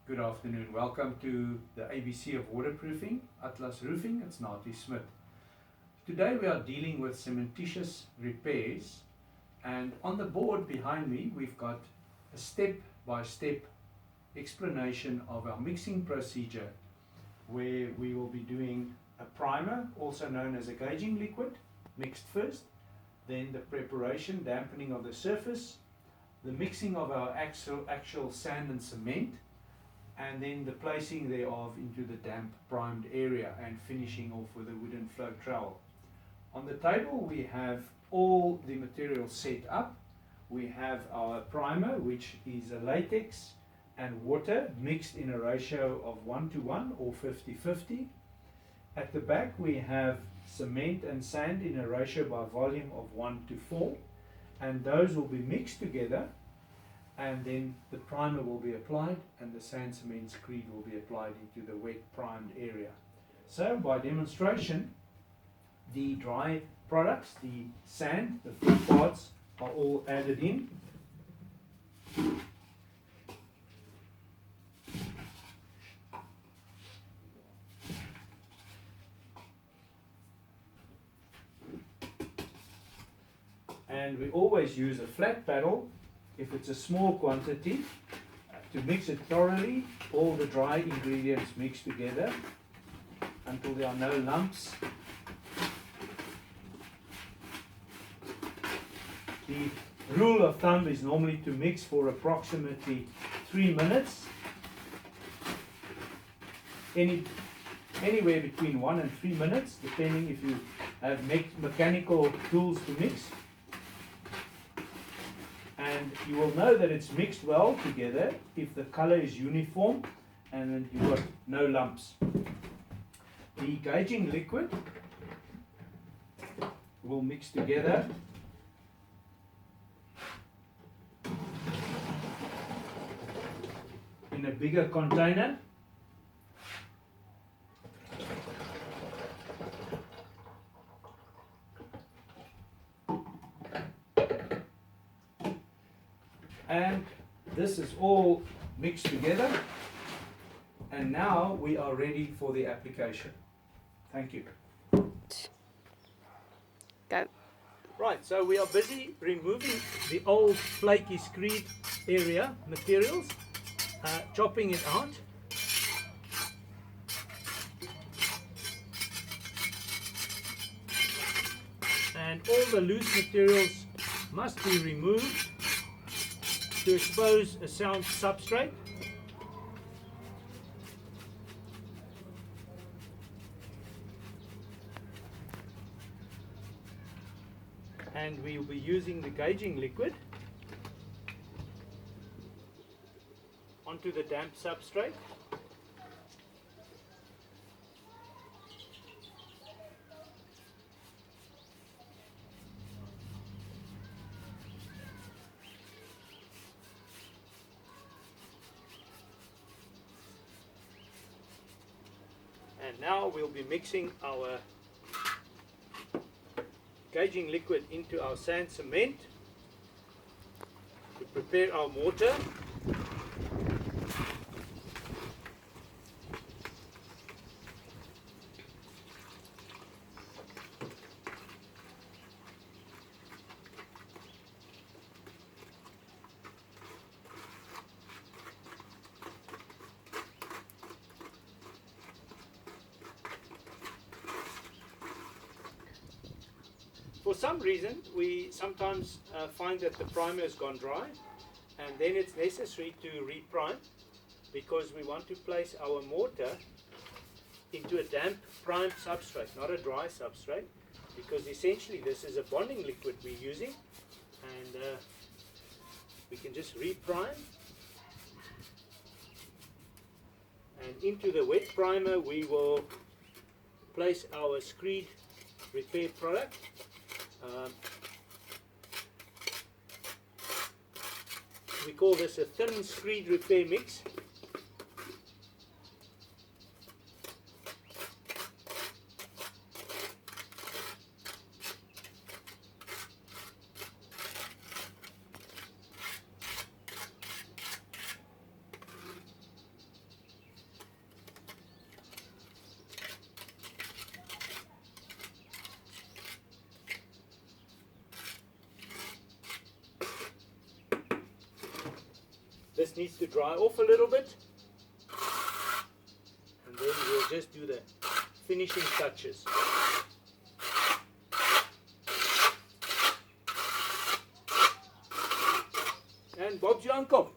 Good afternoon. Welcome to the ABC of Waterproofing, Atlas Roofing. It's Nati Smith. Today we are dealing with cementitious repairs, and on the board behind me we've got a step-by-step explanation of our mixing procedure, where we will be doing a primer, also known as a gauging liquid, mixed first, then the preparation, dampening of the surface, the mixing of our actual sand and cement, and then the placing thereof into the damp primed area and finishing off with a wooden float trowel. On the table we have all the materials set up. We have our primer, which is a latex and water mixed in a ratio of 1:1 or 50-50. At the back we have cement and sand in a ratio by volume of 1:4, and those will be mixed together, and then the primer will be applied and the sand cement screed will be applied into the wet primed area. So by demonstration, the dry products, the sand, the food parts, are all added in. And we always use a flat paddle if it's a small quantity to mix it thoroughly, all the dry ingredients mixed together until there are no lumps. The rule of thumb is normally to mix for approximately 3 minutes, anywhere between 1 and 3 minutes, depending if you have mechanical tools to mix. And you will know that it's mixed well together if the color is uniform and then you've got no lumps. The gauging liquid will mix together in a bigger container. And this is all mixed together, and now we are ready for the application. Thank you. Go. Right, so we are busy removing the old flaky screed area materials, chopping it out. And all the loose materials must be removed to expose a sound substrate. And we will be using the gauging liquid onto the damp substrate. And now we'll be mixing our gauging liquid into our sand cement to prepare our mortar. For some reason, we sometimes find that the primer has gone dry, and then it's necessary to reprime, because we want to place our mortar into a damp primed substrate, not a dry substrate, because essentially this is a bonding liquid we're using, and we can just reprime. And into the wet primer we will place our screed repair product. We call this a thin screed repair mix. This needs to dry off a little bit, and then we'll just do the finishing touches. And Bob's your uncle.